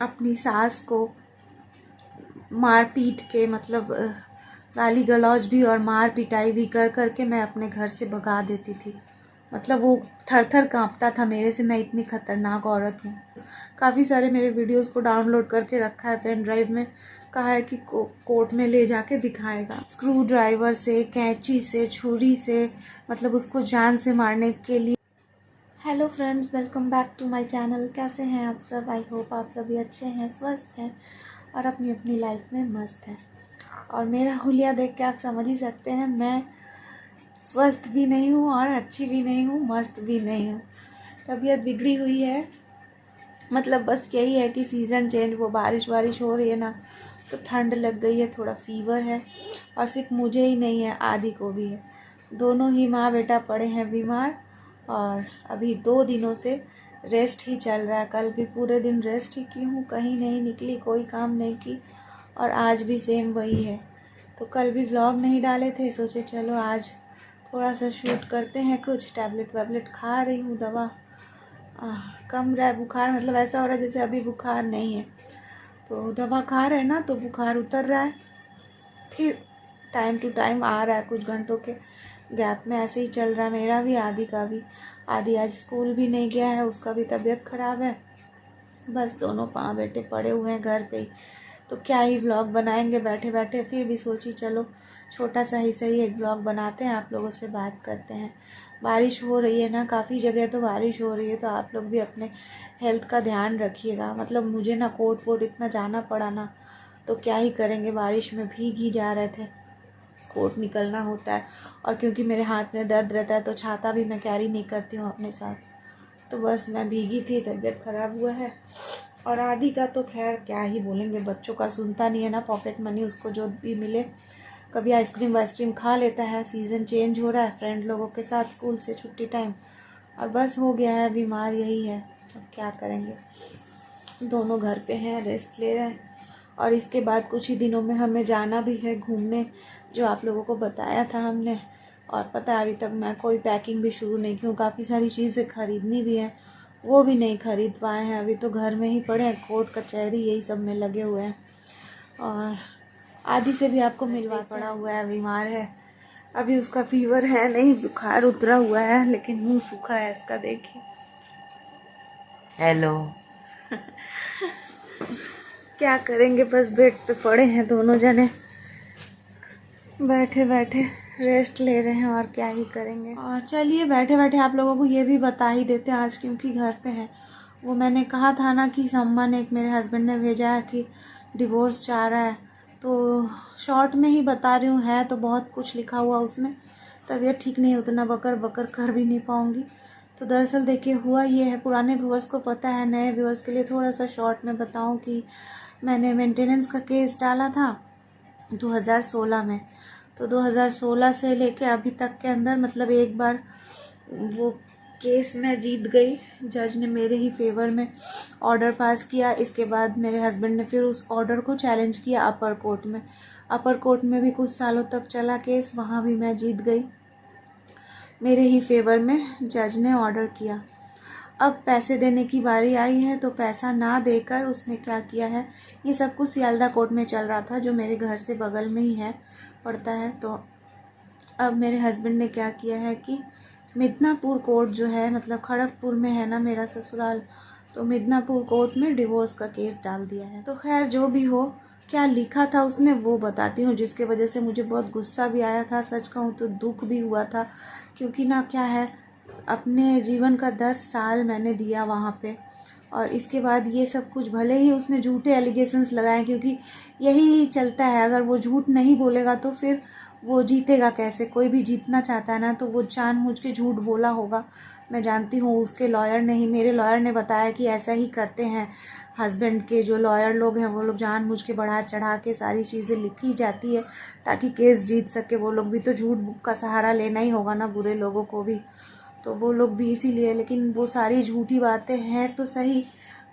अपनी सास को मार पीट के, मतलब गाली गलौज भी और मार पिटाई भी कर करके मैं अपने घर से भगा देती थी। मतलब वो थर थर काँपता था मेरे से, मैं इतनी खतरनाक औरत हूँ। काफ़ी सारे मेरे वीडियोस को डाउनलोड करके रखा है पेन ड्राइव में, कहा है कि कोर्ट में ले जाके दिखाएगा। स्क्रू ड्राइवर से, कैंची से, छुरी से, मतलब उसको जान से मारने के लिए। Hello friends, welcome back to my channel. कैसे हैं आप सब? आई होप आप सभी अच्छे हैं, स्वस्थ हैं और अपनी अपनी लाइफ में मस्त हैं। और मेरा हुलिया देख के आप समझ ही सकते हैं, मैं स्वस्थ भी नहीं हूँ और अच्छी भी नहीं हूँ, मस्त भी नहीं हूँ। तबीयत बिगड़ी हुई है। मतलब बस यही है कि सीज़न चेंज, वो बारिश हो रही है ना, तो ठंड लग गई है, थोड़ा फीवर है। और सिर्फ मुझे ही नहीं है, आदि को भी है। दोनों ही माँ बेटा पड़े हैं बीमार। और अभी 2 दिनों से रेस्ट ही चल रहा है। कल भी पूरे दिन रेस्ट ही की हूँ, कहीं नहीं निकली, कोई काम नहीं की। और आज भी सेम वही है। तो कल भी व्लॉग नहीं डाले थे, सोचे चलो आज थोड़ा सा शूट करते हैं कुछ। टैबलेट वैबलेट खा रही हूँ, दवा कम रहा है बुखार, मतलब ऐसा हो रहा है जैसे अभी बुखार नहीं है। तो दवा खा रहे हैं ना, तो बुखार उतर रहा है, फिर टाइम टू टाइम आ रहा है, कुछ घंटों के गैप में। ऐसे ही चल रहा है मेरा भी, आदि का भी। आदि आज स्कूल भी नहीं गया है, उसका भी तबीयत ख़राब है। बस दोनों माँ बेटे पड़े हुए हैं घर पे ही। तो क्या ही व्लॉग बनाएंगे बैठे बैठे, फिर भी सोची चलो छोटा सा ही सही एक व्लॉग बनाते हैं, आप लोगों से बात करते हैं। बारिश हो रही है ना, काफ़ी जगह तो बारिश हो रही है, तो आप लोग भी अपने हेल्थ का ध्यान रखिएगा। मतलब मुझे ना कोर्ट वोट इतना जाना पड़ा ना, तो क्या ही करेंगे, बारिश में भीग ही जा रहे थे, कोर्ट निकलना होता है। और क्योंकि मेरे हाथ में दर्द रहता है, तो छाता भी मैं कैरी नहीं करती हूँ अपने साथ। तो बस मैं भीगी थी, तबीयत ख़राब हुआ है। और आदि का तो खैर क्या ही बोलेंगे, बच्चों का सुनता नहीं है ना, पॉकेट मनी उसको जो भी मिले। कभी आइसक्रीम वाइसक्रीम खा लेता है। सीज़न चेंज हो रहा है, फ्रेंड लोगों के साथ स्कूल से छुट्टी टाइम, और बस हो गया है बीमार, यही है। अब क्या करेंगे, दोनों घर पे हैं, रेस्ट ले रहे हैं। और इसके बाद कुछ ही दिनों में हमें जाना भी है घूमने, जो आप लोगों को बताया था हमने। और पता है अभी तक मैं कोई पैकिंग भी शुरू नहीं की हूँ, काफ़ी सारी चीज़ें ख़रीदनी भी है, वो भी नहीं ख़रीद पाए हैं। अभी तो घर में ही पड़े हैं, कोर्ट कचहरी यही सब में लगे हुए हैं। और आदि से भी आपको मिलवा पड़ा हुआ है, बीमार है। अभी उसका फीवर है नहीं, बुखार उतरा हुआ है, लेकिन मुंह सूखा है इसका, देखिए। हेलो। क्या करेंगे, बस बेड पे पड़े हैं दोनों जने, बैठे बैठे रेस्ट ले रहे हैं, और क्या ही करेंगे। और चलिए बैठे बैठे आप लोगों को ये भी बता ही देते हैं आज, क्योंकि घर पे हैं। वो मैंने कहा था ना कि सम्मान, एक मेरे हस्बैंड ने भेजा है कि डिवोर्स चाह रहा है, तो शॉर्ट में ही बता रही हूँ, है तो बहुत कुछ लिखा हुआ उसमें। तबीयत ठीक नहीं, उतना बकर बकर कर भी नहीं पाऊँगी। तो दरअसल देखिए हुआ ये है, पुराने व्यूअर्स को पता है, नए व्यूअर्स के लिए थोड़ा सा शॉर्ट में बताऊँ कि मैंने मेंटेनेंस का केस डाला था 2016 में। तो 2016 से लेके अभी तक के अंदर, मतलब एक बार वो केस मैं जीत गई, जज ने मेरे ही फेवर में ऑर्डर पास किया। इसके बाद मेरे हस्बैंड ने फिर उस ऑर्डर को चैलेंज किया अपर कोर्ट में। अपर कोर्ट में भी कुछ सालों तक चला केस, वहाँ भी मैं जीत गई, मेरे ही फेवर में जज ने ऑर्डर किया। अब पैसे देने की बारी आई है, तो पैसा ना देकर उसने क्या किया है, ये सब कुछ सियालदा कोर्ट में चल रहा था, जो मेरे घर से बगल में ही है, पड़ता है। तो अब मेरे हस्बैंड ने क्या किया है कि मिदनापुर कोर्ट जो है, मतलब खड़गपुर में है ना मेरा ससुराल, तो मिदनापुर कोर्ट में डिवोर्स का केस डाल दिया है। तो खैर जो भी हो, क्या लिखा था उसने वो बताती हूँ, जिसके वजह से मुझे बहुत गुस्सा भी आया था, सच कहूँ तो दुख भी हुआ था। क्योंकि ना क्या है, अपने जीवन का 10 साल मैंने दिया वहाँ पे, और इसके बाद ये सब कुछ, भले ही उसने झूठे एलिगेशंस लगाए, क्योंकि यही चलता है, अगर वो झूठ नहीं बोलेगा तो फिर वो जीतेगा कैसे। कोई भी जीतना चाहता है ना, तो वो जानबूझ के झूठ बोला होगा। मैं जानती हूँ उसके लॉयर ने ही, मेरे लॉयर ने बताया कि ऐसा ही करते हैं हस्बैंड के जो लॉयर लोग हैं, वो लोग जानबूझ के बढ़ा चढ़ा के सारी चीज़ें लिखी जाती है ताकि केस जीत सके। वो लोग भी तो झूठ का सहारा लेना ही होगा ना, बुरे लोगों को भी, तो वो लोग भी इसीलिए। लेकिन वो सारी झूठी बातें हैं तो सही,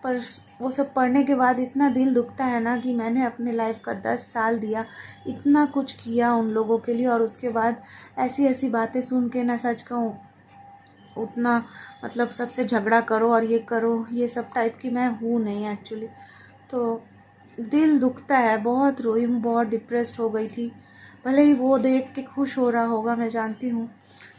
पर वो सब पढ़ने के बाद इतना दिल दुखता है ना कि मैंने अपने लाइफ का 10 साल दिया, इतना कुछ किया उन लोगों के लिए, और उसके बाद ऐसी ऐसी बातें सुन के ना, सच कहूँ उतना, मतलब सबसे झगड़ा करो और ये करो, ये सब टाइप की मैं हूँ नहीं एक्चुअली। तो दिल दुखता है, बहुत रोई हूँ, बहुत डिप्रेस्ड हो गई थी। भले ही वो देख के खुश हो रहा होगा, मैं जानती हूँ,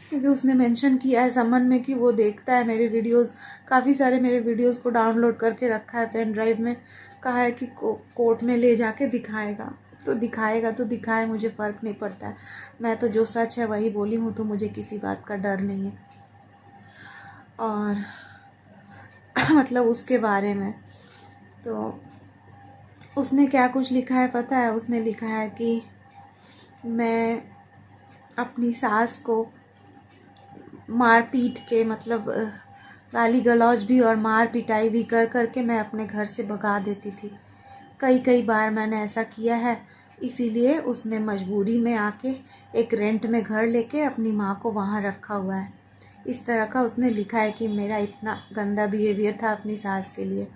क्योंकि उसने मेंशन किया है समन में कि वो देखता है मेरे वीडियोस, काफ़ी सारे मेरे वीडियोस को डाउनलोड करके रखा है पेन ड्राइव में। कहा है कि कोर्ट में ले जाके दिखाएगा, तो दिखाएगा तो दिखाए, मुझे फ़र्क नहीं पड़ता है। मैं तो जो सच है वही बोली हूँ, तो मुझे किसी बात का डर नहीं है। और मतलब उसके बारे में तो उसने क्या कुछ लिखा है पता है? उसने लिखा है कि मैं अपनी सास को मार पीट के, मतलब गाली गलौज भी और मार पिटाई भी कर करके मैं अपने घर से भगा देती थी। कई कई बार मैंने ऐसा किया है, इसीलिए उसने मजबूरी में आके एक रेंट में घर लेके अपनी माँ को वहाँ रखा हुआ है। इस तरह का उसने लिखा है कि मेरा इतना गंदा बिहेवियर था अपनी सास के लिए।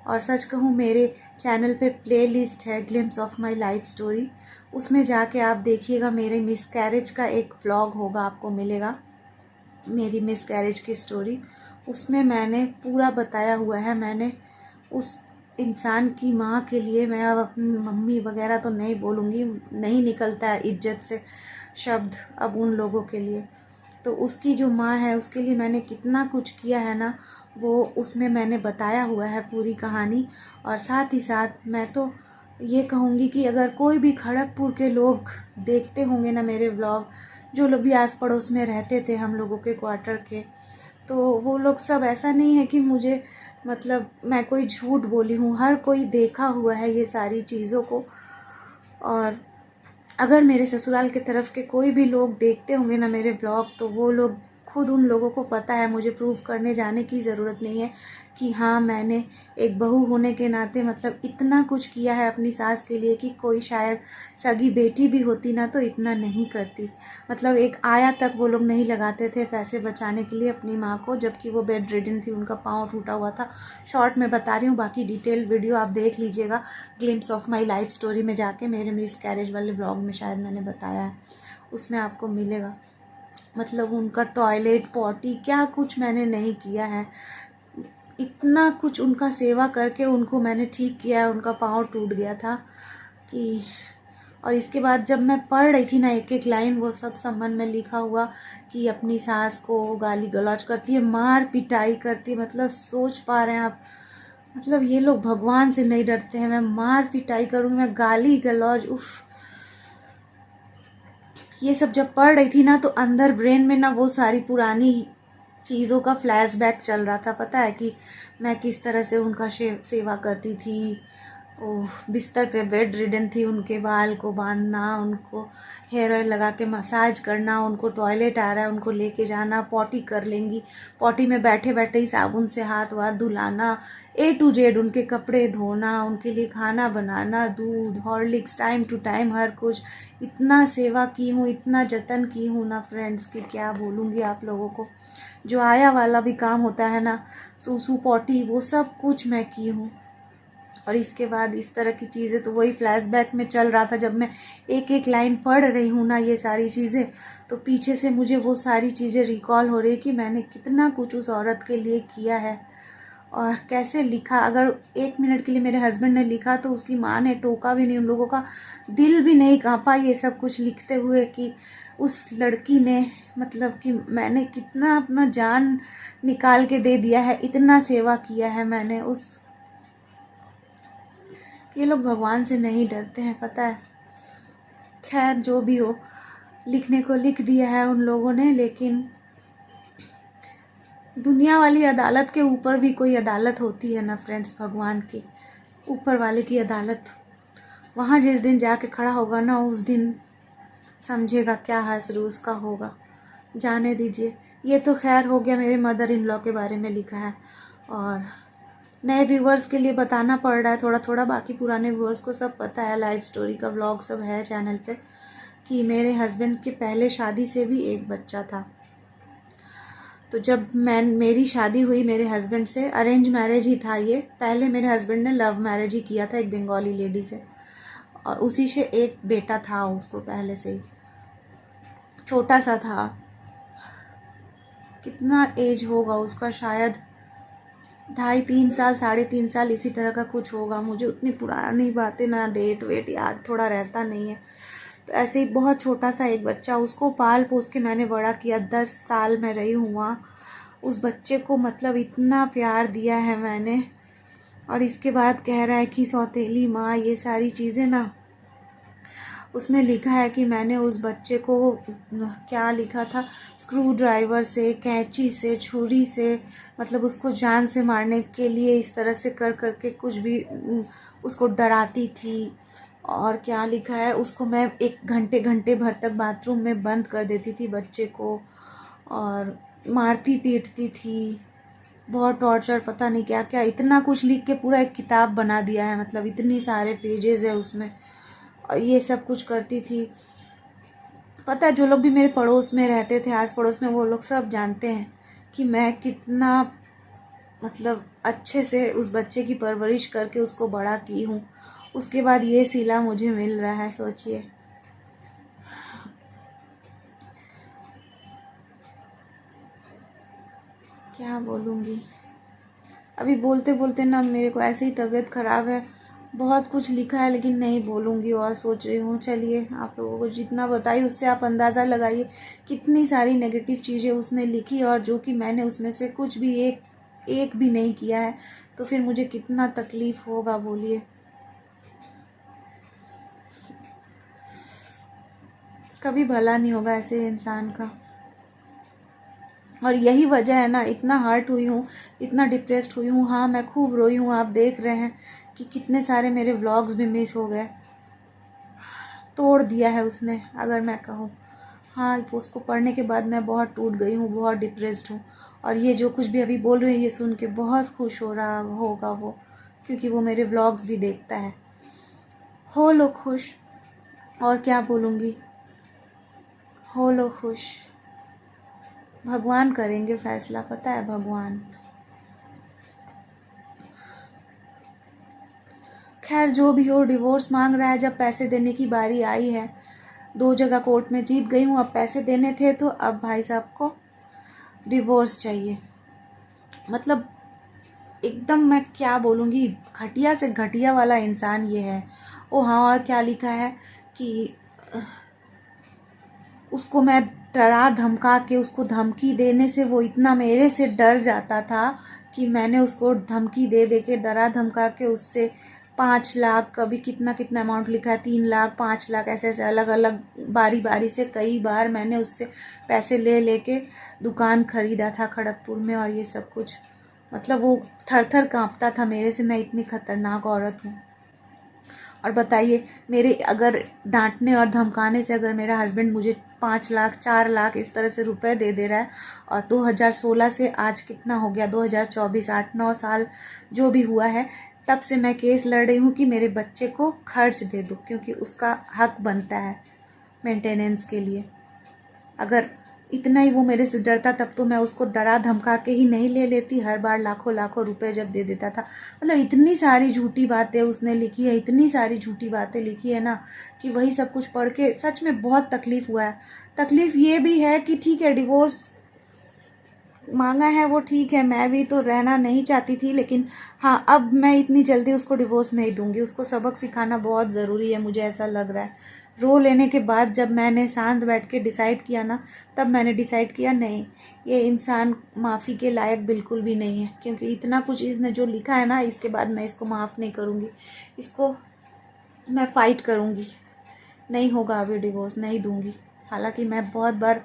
और सच कहूँ, मेरे चैनल पे प्लेलिस्ट है glimpse of my life story, उसमें जाके आप देखिएगा। मेरे मिसकैरेज का एक व्लॉग होगा, आपको मिलेगा, मेरी मिसकैरेज की स्टोरी। उसमें मैंने पूरा बताया हुआ है। मैंने उस इंसान की माँ के लिए, मैं अब अपनी मम्मी वगैरह तो नहीं बोलूँगी, नहीं निकलता है इज्जत से शब्द अब उन लोगों के लिए। तो उसकी जो माँ है उसके लिए मैंने कितना कुछ किया है ना, वो उसमें मैंने बताया हुआ है पूरी कहानी। और साथ ही साथ मैं तो ये कहूँगी कि अगर कोई भी खड़गपुर के लोग देखते होंगे ना मेरे व्लॉग, जो लोग भी आस पड़ोस में रहते थे हम लोगों के क्वार्टर के, तो वो लोग सब, ऐसा नहीं है कि मुझे, मतलब मैं कोई झूठ बोली हूँ, हर कोई देखा हुआ है ये सारी चीज़ों को। और अगर मेरे ससुराल के तरफ के कोई भी लोग देखते होंगे ना मेरे ब्लॉग, तो वो लोग खुद, उन लोगों को पता है, मुझे प्रूव करने जाने की ज़रूरत नहीं है कि हाँ मैंने एक बहू होने के नाते मतलब इतना कुछ किया है अपनी सास के लिए कि कोई शायद सगी बेटी भी होती ना तो इतना नहीं करती। मतलब एक आया तक वो लोग नहीं लगाते थे पैसे बचाने के लिए अपनी माँ को, जबकि वो बेड रिडन थी, उनका पाँव टूटा हुआ था। शॉर्ट में बता रही हूँ, बाकी डिटेल वीडियो आप देख लीजिएगा glimpse of my life story में जाके, मेरे मिस कैरेज वाले ब्लॉग में शायद मैंने बताया है, उसमें आपको मिलेगा। मतलब उनका टॉयलेट पॉटी क्या कुछ मैंने नहीं किया है, इतना कुछ उनका सेवा करके उनको मैंने ठीक किया है। उनका पाँव टूट गया था कि, और इसके बाद जब मैं पढ़ रही थी ना एक एक लाइन, वो सब संबंध में लिखा हुआ कि अपनी सास को गाली गलौज करती है, मार पिटाई करती है। मतलब सोच पा रहे हैं आप, मतलब ये लोग भगवान से नहीं डरते हैं। मैं मार पिटाई करूँगी, मैं गाली गलौज, उफ। ये सब जब पढ़ रही थी ना, तो अंदर ब्रेन में ना वो सारी पुरानी चीज़ों का फ्लैशबैक चल रहा था। पता है कि मैं किस तरह से उनका सेवा करती थी। ओह, बिस्तर पे बेड रिडन थी, उनके बाल को बांधना, उनको हेयर ऑयल लगा के मसाज करना, उनको टॉयलेट आ रहा है उनको लेके जाना, पॉटी कर लेंगी, पॉटी में बैठे बैठे ही साबुन से हाथ वाथ धुलाना, A to Z उनके कपड़े धोना, उनके लिए खाना बनाना, दूध हॉर्लिक्स टाइम टू टाइम, हर कुछ। इतना सेवा की हूँ, इतना जतन की हूँ ना फ्रेंड्स, कि क्या बोलूँगी आप लोगों को। जो आया वाला भी काम होता है ना, सूसू पॉटी, वो सब कुछ मैं की हूँ। और इसके बाद इस तरह की चीज़ें, तो वही फ्लैशबैक में चल रहा था। जब मैं एक एक लाइन पढ़ रही हूँ ना ये सारी चीज़ें, तो पीछे से मुझे वो सारी चीज़ें रिकॉल हो रही कि मैंने कितना कुछ उस औरत के लिए किया है और कैसे लिखा। अगर 1 मिनट के लिए मेरे हस्बैंड ने लिखा तो उसकी माँ ने टोका भी नहीं, उन लोगों का दिल भी नहीं कांपा ये सब कुछ लिखते हुए कि उस लड़की ने, मतलब कि मैंने कितना अपना जान निकाल के दे दिया है, इतना सेवा किया है मैंने उस। ये लोग भगवान से नहीं डरते हैं, पता है। खैर जो भी हो, लिखने को लिख दिया है उन लोगों ने, लेकिन दुनिया वाली अदालत के ऊपर भी कोई अदालत होती है ना फ्रेंड्स, भगवान की, ऊपर वाले की अदालत। वहाँ जिस दिन जाके खड़ा होगा ना, उस दिन समझेगा क्या हश्र उसका होगा। जाने दीजिए। ये तो खैर हो गया, मेरे मदर इन लॉ के बारे में लिखा है। और नए व्यूवर्स के लिए बताना पड़ रहा है थोड़ा थोड़ा, बाकी पुराने व्यूवर्स को सब पता है, लाइफ स्टोरी का व्लॉग सब है चैनल पे, कि मेरे हस्बैंड के पहले शादी से भी एक बच्चा था। तो जब मेरी शादी हुई मेरे हस्बैंड से, अरेंज मैरिज ही था ये, पहले मेरे हस्बैंड ने लव मैरिज ही किया था एक बंगाली लेडी से, और उसी से एक बेटा था उसको पहले से ही, छोटा सा था। कितना एज होगा उसका, शायद 2.5-3 साल 3.5 साल इसी तरह का कुछ होगा। मुझे उतनी पुरानी बातें ना डेट वेट याद थोड़ा रहता नहीं है। तो ऐसे ही बहुत छोटा सा एक बच्चा, उसको पाल पोस के मैंने बड़ा किया। 10 साल मैं रही हूँ वहाँ। उस बच्चे को मतलब इतना प्यार दिया है मैंने, और इसके बाद कह रहा है कि सौतेली माँ, ये सारी चीज़ें ना। उसने लिखा है कि मैंने उस बच्चे को, क्या लिखा था, स्क्रू ड्राइवर से, कैंची से, छुरी से, मतलब उसको जान से मारने के लिए इस तरह से कर करके कुछ भी उसको डराती थी। और क्या लिखा है, उसको मैं 1 घंटे घंटे भर तक बाथरूम में बंद कर देती थी बच्चे को, और मारती पीटती थी, बहुत टॉर्चर, पता नहीं क्या क्या, इतना कुछ लिख के पूरा एक किताब बना दिया है। मतलब इतनी सारे पेजेस है उसमें, और ये सब कुछ करती थी। पता है, जो लोग भी मेरे पड़ोस में रहते थे, आस पड़ोस में, वो लोग सब जानते हैं कि मैं कितना मतलब अच्छे से उस बच्चे की परवरिश करके उसको बड़ा की हूँ। उसके बाद ये सिला मुझे मिल रहा है, सोचिए। क्या बोलूँगी, अभी बोलते बोलते ना मेरे को ऐसे ही तबीयत ख़राब है। बहुत कुछ लिखा है लेकिन नहीं बोलूँगी, और सोच रही हूँ। चलिए, आप लोगों को जितना बताई उससे आप अंदाज़ा लगाइए कितनी सारी नेगेटिव चीज़ें उसने लिखी, और जो कि मैंने उसमें से कुछ भी एक भी नहीं किया है। तो फिर मुझे कितना तकलीफ़ होगा, बोलिए। कभी भला नहीं होगा ऐसे इंसान का। और यही वजह है ना, इतना हर्ट हुई हूँ, इतना डिप्रेस्ड हुई हूँ। हाँ, मैं खूब रोई हूँ। आप देख रहे हैं कि कितने सारे मेरे व्लॉग्स भी मिस हो गए। तोड़ दिया है उसने, अगर मैं कहूँ। हाँ, उसको पढ़ने के बाद मैं बहुत टूट गई हूँ, बहुत डिप्रेस्ड हूँ। और ये जो कुछ भी अभी बोल रही है, ये सुन के बहुत खुश हो रहा होगा वो, क्योंकि वो मेरे व्लॉग्स भी देखता है। हो लो खुश, और क्या बोलूँगी। हो लो खुश, भगवान करेंगे फैसला, पता है, भगवान। खैर, जो भी हो, डिवोर्स मांग रहा है। जब पैसे देने की बारी आई है, 2 जगह कोर्ट में जीत गई हूँ। अब पैसे देने थे, तो अब भाई साहब को डिवोर्स चाहिए। मतलब एकदम, मैं क्या बोलूँगी, घटिया से घटिया वाला इंसान ये है। ओ हाँ, और क्या लिखा है कि उसको मैं डरा धमका के, उसको धमकी देने से वो इतना मेरे से डर जाता था कि मैंने उसको धमकी दे दे के, डरा धमका के उससे 5 लाख, कभी कितना कितना अमाउंट लिखा है, 3 लाख, 5 लाख, ऐसे ऐसे अलग अलग बारी बारी से कई बार मैंने उससे पैसे ले लेके दुकान खरीदा था खड़गपुर में, और ये सब कुछ। मतलब वो थर थर काँपता था मेरे से, मैं इतनी खतरनाक औरत हूँ। और बताइए, मेरे अगर डांटने और धमकाने से अगर मेरा हस्बैंड मुझे 5 लाख, 4 लाख इस तरह से रुपए दे दे रहा है, और 2016 से आज कितना हो गया, 2024, 8-9 साल जो भी हुआ है, तब से मैं केस लड़ रही हूँ कि मेरे बच्चे को खर्च दे दो, क्योंकि उसका हक बनता है मेंटेनेंस के लिए। अगर इतना ही वो मेरे से डरता, तब तो मैं उसको डरा धमका के ही नहीं ले लेती, हर बार लाखों लाखों रुपए जब दे देता था। मतलब इतनी सारी झूठी बातें उसने लिखी है, इतनी सारी झूठी बातें लिखी है ना, कि वही सब कुछ पढ़ के सच में बहुत तकलीफ़ हुआ है। तकलीफ़ ये भी है कि ठीक है, डिवोर्स मांगा है वो, ठीक है, मैं भी तो रहना नहीं चाहती थी, लेकिन हाँ, अब मैं इतनी जल्दी उसको डिवोर्स नहीं दूंगी। उसको सबक सिखाना बहुत ज़रूरी है, मुझे ऐसा लग रहा है। रो लेने के बाद जब मैंने शांत बैठ के डिसाइड किया ना, तब मैंने डिसाइड किया, नहीं, ये इंसान माफ़ी के लायक बिल्कुल भी नहीं है, क्योंकि इतना कुछ इसने जो लिखा है ना, इसके बाद मैं इसको माफ़ नहीं करूँगी। इसको मैं फ़ाइट करूँगी। नहीं होगा अभी डिवोर्स, नहीं दूंगी। हालांकि मैं बहुत बार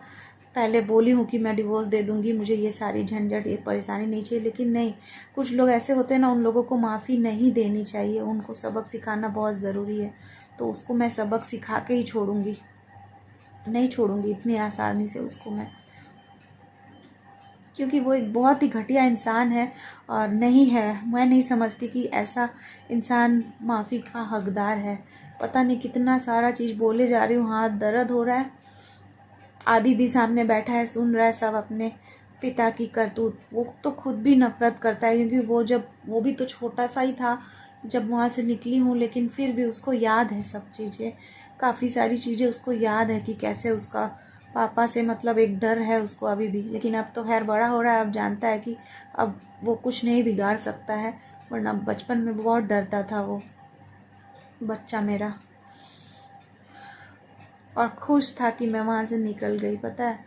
पहले बोली हूँ कि मैं डिवोर्स दे दूंगी, मुझे ये सारी झंझट, ये परेशानी नहीं चाहिए, लेकिन नहीं, कुछ लोग ऐसे होते हैं ना, उन लोगों को माफ़ी नहीं देनी चाहिए, उनको सबक सिखाना बहुत ज़रूरी है। तो उसको मैं सबक सिखा के ही छोड़ूंगी, नहीं छोड़ूंगी इतनी आसानी से उसको मैं, क्योंकि वो एक बहुत ही घटिया इंसान है। और नहीं है, मैं नहीं समझती कि ऐसा इंसान माफ़ी का हकदार है। पता नहीं कितना सारा चीज़ बोले जा रही हूँ, हाथ दर्द हो रहा है। आदि भी सामने बैठा है, सुन रहा है सब अपने पिता की करतूत। वो तो खुद भी नफरत करता है, क्योंकि वो भी तो छोटा सा ही था जब वहाँ से निकली हूँ, लेकिन फिर भी उसको याद है सब चीज़ें, काफ़ी सारी चीज़ें उसको याद है कि कैसे उसका पापा से मतलब एक डर है उसको अभी भी, लेकिन अब तो खैर बड़ा हो रहा है, अब जानता है कि अब वो कुछ नहीं बिगाड़ सकता है, वरना बचपन में बहुत डरता था वो बच्चा मेरा, और खुश था कि मैं वहाँ से निकल गई। पता है,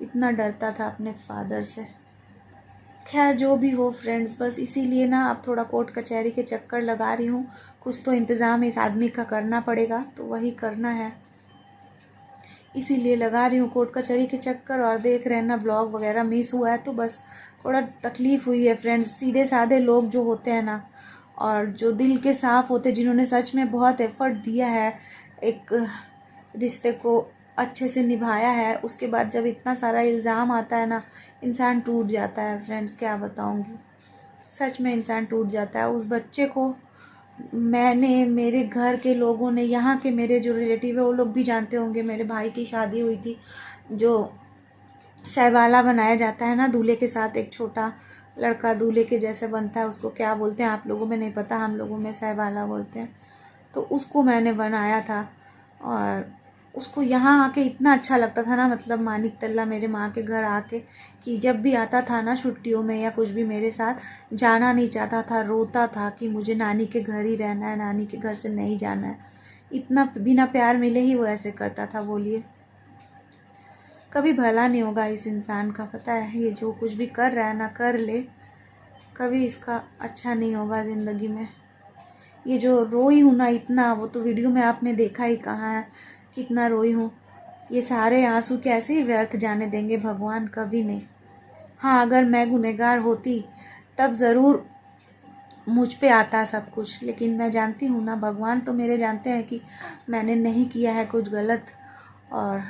इतना डरता था अपने फादर से। खैर जो भी हो फ्रेंड्स, बस इसीलिए ना अब थोड़ा कोर्ट कचहरी के चक्कर लगा रही हूँ। कुछ तो इंतज़ाम इस आदमी का करना पड़ेगा, तो वही करना है, इसीलिए लगा रही हूँ कोर्ट कचहरी के चक्कर। और देख रहे हैं ना, ब्लॉग वगैरह मिस हुआ है तो बस थोड़ा तकलीफ़ हुई है फ्रेंड्स। सीधे साधे लोग जो होते हैं ना, और जो दिल के साफ़ होते, जिन्होंने सच में बहुत एफ़र्ट दिया है एक रिश्ते को अच्छे से निभाया है, उसके बाद जब इतना सारा इल्ज़ाम आता है ना, इंसान टूट जाता है फ्रेंड्स। क्या बताऊँगी, सच में इंसान टूट जाता है। उस बच्चे को मैंने, मेरे घर के लोगों ने, यहाँ के मेरे जो रिलेटिव है वो लोग भी जानते होंगे, मेरे भाई की शादी हुई थी, जो सहवाला बनाया जाता है ना दूल्हे के साथ, एक छोटा लड़का दूल्हे के जैसे बनता है, उसको क्या बोलते हैं आप लोगों में नहीं पता, हम लोगों में सहवाला बोलते हैं। तो उसको मैंने बनाया था, और उसको यहाँ आके इतना अच्छा लगता था ना, मतलब मानिक तल्ला मेरे माँ के घर आके, कि जब भी आता था ना छुट्टियों में या कुछ भी, मेरे साथ जाना नहीं चाहता था, रोता था कि मुझे नानी के घर ही रहना है, नानी के घर से नहीं जाना है। इतना बिना प्यार मिले ही वो ऐसे करता था। बोलिए, कभी भला नहीं होगा इस इंसान का। पता है, ये जो कुछ भी कर रहा है ना, कर ले, कभी इसका अच्छा नहीं होगा ज़िंदगी में। ये जो रोई हूँ ना इतना, वो तो वीडियो में आपने देखा ही कहाँ है, कितना रोई हूँ। ये सारे आंसू कैसे ही व्यर्थ जाने देंगे भगवान, कभी नहीं। हाँ, अगर मैं गुनहगार होती तब ज़रूर मुझ पे आता सब कुछ, लेकिन मैं जानती हूँ ना, भगवान तो मेरे जानते हैं कि मैंने नहीं किया है कुछ गलत, और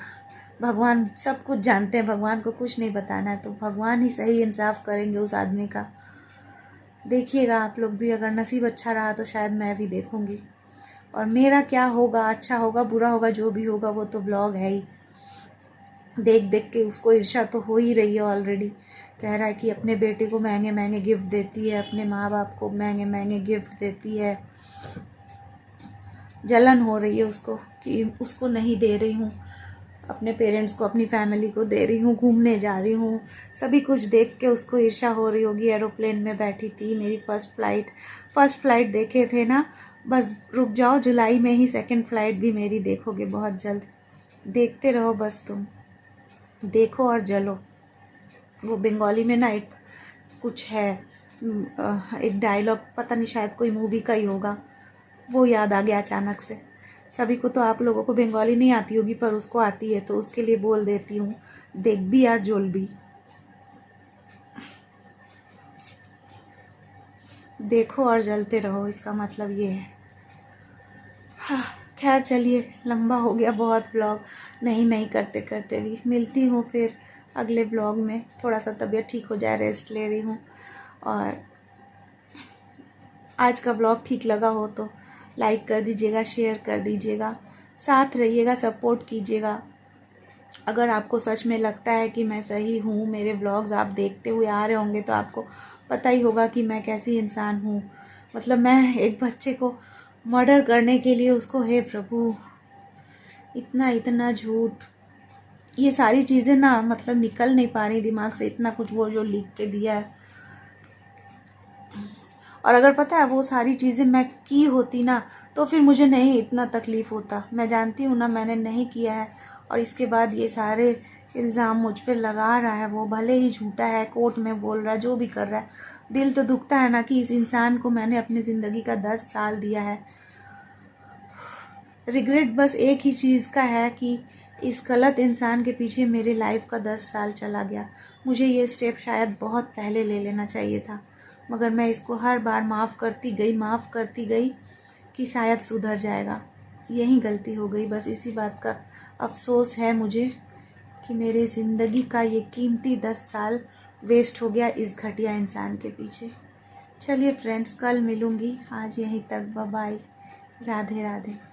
भगवान सब कुछ जानते हैं, भगवान को कुछ नहीं बताना है, तो भगवान ही सही इंसाफ करेंगे उस आदमी का। देखिएगा आप लोग भी, अगर नसीब अच्छा रहा तो शायद मैं भी देखूँगी। और मेरा क्या होगा, अच्छा होगा बुरा होगा, जो भी होगा वो तो ब्लॉग है ही। देख देख के उसको ईर्ष्या तो हो ही रही है ऑलरेडी। कह रहा है कि अपने बेटे को महंगे महंगे गिफ्ट देती है, अपने माँ बाप को महंगे महंगे गिफ्ट देती है। जलन हो रही है उसको कि उसको नहीं दे रही हूँ, अपने पेरेंट्स को, अपनी फैमिली को दे रही हूँ, घूमने जा रही हूँ। सभी कुछ देख के उसको ईर्ष्या हो रही होगी। एरोप्लेन में बैठी थी, मेरी फर्स्ट फ्लाइट देखे थे ना, बस रुक जाओ, जुलाई में ही सेकंड फ्लाइट भी मेरी देखोगे बहुत जल्द। देखते रहो बस, तुम देखो और जलो। वो बंगाली में ना एक कुछ है, एक डायलॉग, पता नहीं शायद कोई मूवी का ही होगा, वो याद आ गया अचानक से। सभी को तो, आप लोगों को बंगाली नहीं आती होगी, पर उसको आती है, तो उसके लिए बोल देती हूँ, देख भी यार जोल भी, देखो और जलते रहो, इसका मतलब ये है। हाँ, खैर चलिए, लंबा हो गया बहुत ब्लॉग, नहीं करते करते भी मिलती हूँ फिर अगले ब्लॉग में। थोड़ा सा तबीयत ठीक हो जाए, रेस्ट ले रही हूँ। और आज का ब्लॉग ठीक लगा हो तो लाइक कर दीजिएगा, शेयर कर दीजिएगा, साथ रहिएगा, सपोर्ट कीजिएगा। अगर आपको सच में लगता है कि मैं सही हूँ, मेरे ब्लॉग्स आप देखते हुए आ रहे होंगे, तो आपको पता ही होगा कि मैं कैसी इंसान हूँ। मतलब मैं एक बच्चे को मर्डर करने के लिए उसको, हे प्रभु, इतना झूठ, ये सारी चीज़ें ना मतलब निकल नहीं पा रही दिमाग से, इतना कुछ वो जो लिख के दिया है। और अगर पता है वो सारी चीज़ें मैं की होती ना, तो फिर मुझे नहीं इतना तकलीफ़ होता। मैं जानती हूँ ना मैंने नहीं किया है, और इसके बाद ये सारे इल्ज़ाम मुझ पे लगा रहा है वो, भले ही झूठा है, कोर्ट में बोल रहा है, जो भी कर रहा है, दिल तो दुखता है ना कि इस इंसान को मैंने अपनी ज़िंदगी का 10 साल दिया है। रिग्रेट बस एक ही चीज़ का है कि इस गलत इंसान के पीछे मेरी लाइफ का 10 साल चला गया। मुझे ये स्टेप शायद बहुत पहले ले लेना चाहिए था, मगर मैं इसको हर बार माफ़ करती गई कि शायद सुधर जाएगा। यही गलती हो गई, बस इसी बात का अफसोस है मुझे कि मेरी ज़िंदगी का ये कीमती 10 साल वेस्ट हो गया इस घटिया इंसान के पीछे। चलिए फ्रेंड्स, कल मिलूँगी, आज यहीं तक, बाय बाय, राधे राधे।